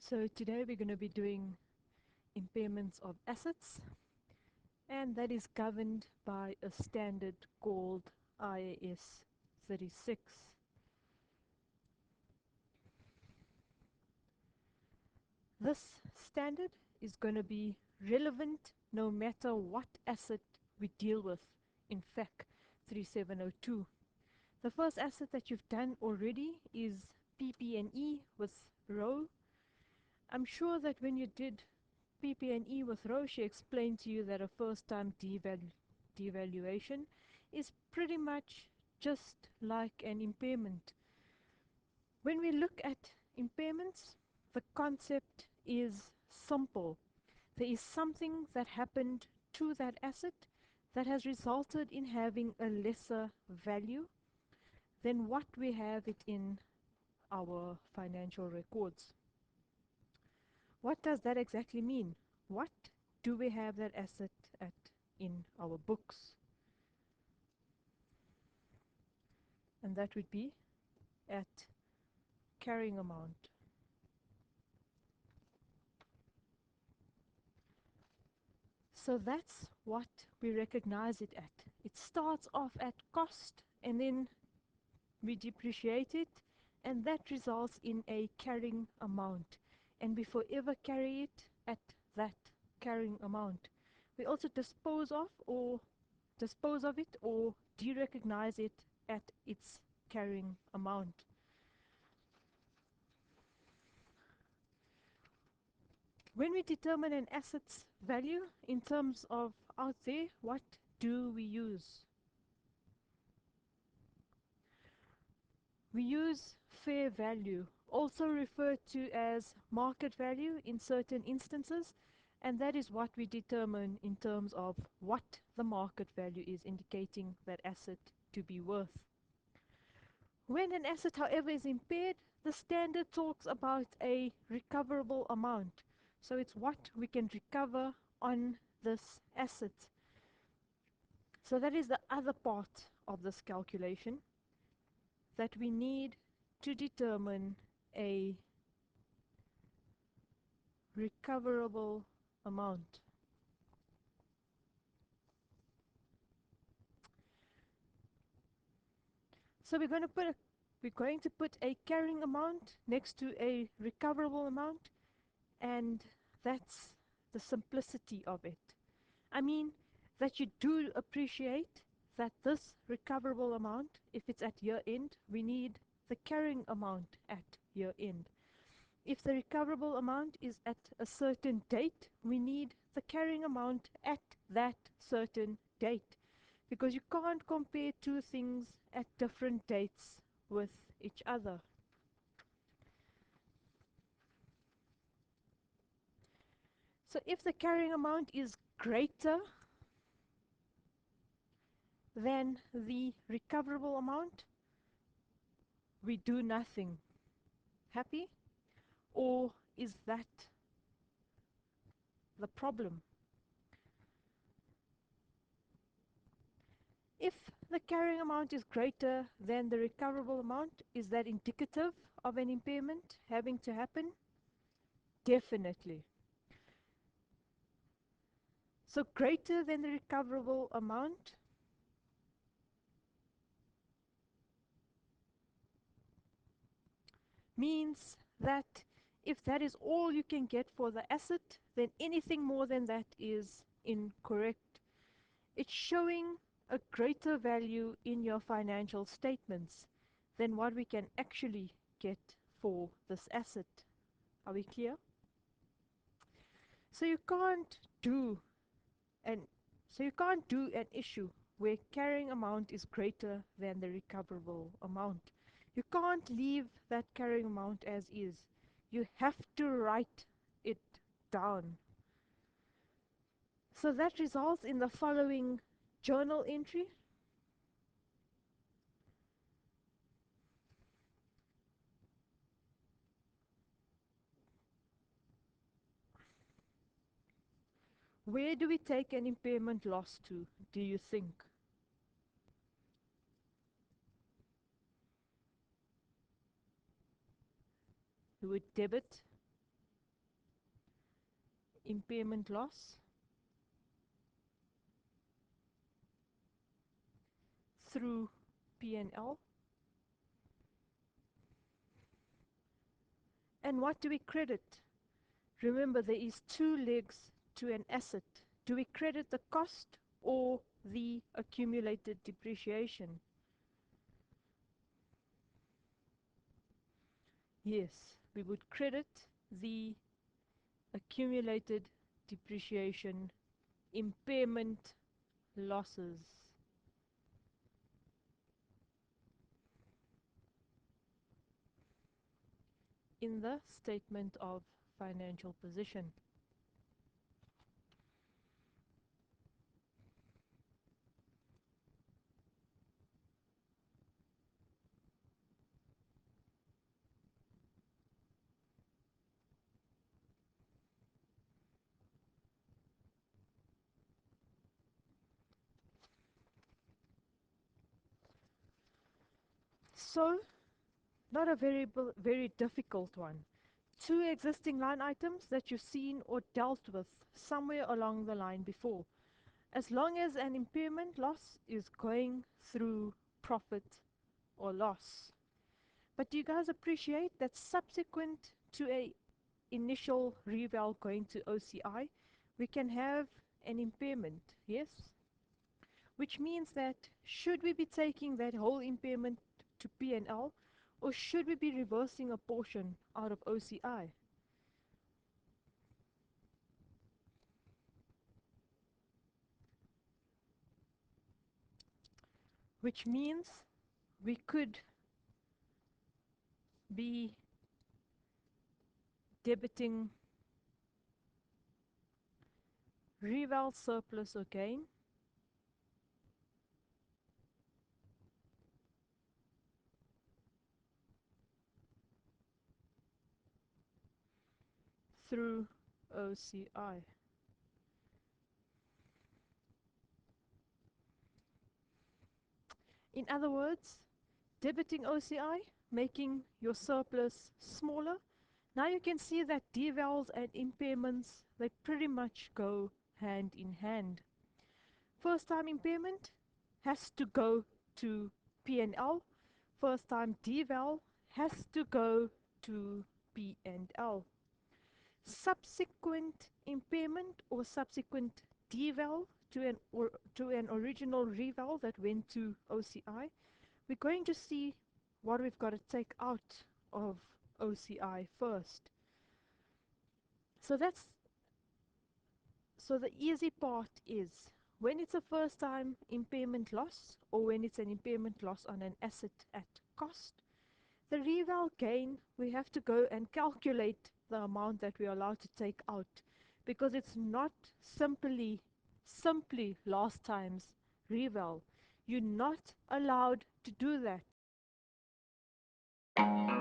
So today we're going to be doing impairments of assets, and that is governed by a standard called IAS 36. This standard is going to be relevant no matter what asset we deal with in FAC 3702. The first asset that you've done already is PP&E with row. I'm sure that when you did PP&E with row, she explained to you that a first-time devaluation is pretty much just like an impairment. When we look at impairments, the concept is simple. There is something that happened to that asset that has resulted in having a lesser value than what we have it in our financial records. What does that exactly mean? What do we have that asset at in our books? And that would be at carrying amount. So that's what we recognize it at. It starts off at cost and then we depreciate it, and that results in a carrying amount, and we forever carry it at that carrying amount. We also dispose of it or derecognize it at its carrying amount. When we determine an asset's value in terms of out there, what do we use? We use fair value, also referred to as market value in certain instances, and that is what we determine in terms of what the market value is, indicating that asset to be worth. When an asset, however, is impaired, the standard talks about a recoverable amount. So it's what we can recover on this asset. So that is the other part of this calculation, that we need to determine a recoverable amount. So we're going to put a carrying amount next to a recoverable amount, and that's the simplicity of it. I mean that you do appreciate that this recoverable amount, if it's at year end, we need the carrying amount at year end. If the recoverable amount is at a certain date, we need the carrying amount at that certain date, because you can't compare two things at different dates with each other. So if the carrying amount is greater than the recoverable amount, we do nothing. Happy? Or is that the problem? If the carrying amount is greater than the recoverable amount, is that indicative of an impairment having to happen? Definitely. So greater than the recoverable amount means that if that is all you can get for the asset, then anything more than that is incorrect. It's showing a greater value in your financial statements than what we can actually get for this asset. Are we clear? So you can't do an issue where carrying amount is greater than the recoverable amount. You can't leave that carrying amount as is. You have to write it down. So that results in the following journal entry. Where do we take an impairment loss to, do you think? We would debit impairment loss through P&L. And what do we credit? Remember, there is two legs to an asset. Do we credit the cost or the accumulated depreciation? Yes, we would credit the accumulated depreciation impairment losses. In the statement of financial position. So, not a very difficult one. Two existing line items that you've seen or dealt with somewhere along the line before. As long as an impairment loss is going through profit or loss. But do you guys appreciate that subsequent to a initial reval going to OCI, we can have an impairment, yes? Which means that should we be taking that whole impairment to P&L, or should we be reversing a portion out of OCI? Which means we could be debiting reval surplus or gain through OCI. In other words, debiting OCI, making your surplus smaller. Now you can see that devals and impairments, they pretty much go hand in hand. First time impairment has to go to P&L. First time deval has to go to P&L. Subsequent impairment or subsequent deval to an original reval that went to OCI, we're going to see what we've got to take out of OCI first. So the easy part is when it's a first time impairment loss or when it's an impairment loss on an asset at cost, the reval gain, we have to go and calculate the amount that we are allowed to take out because it's not simply last time's reval. You're not allowed to do that.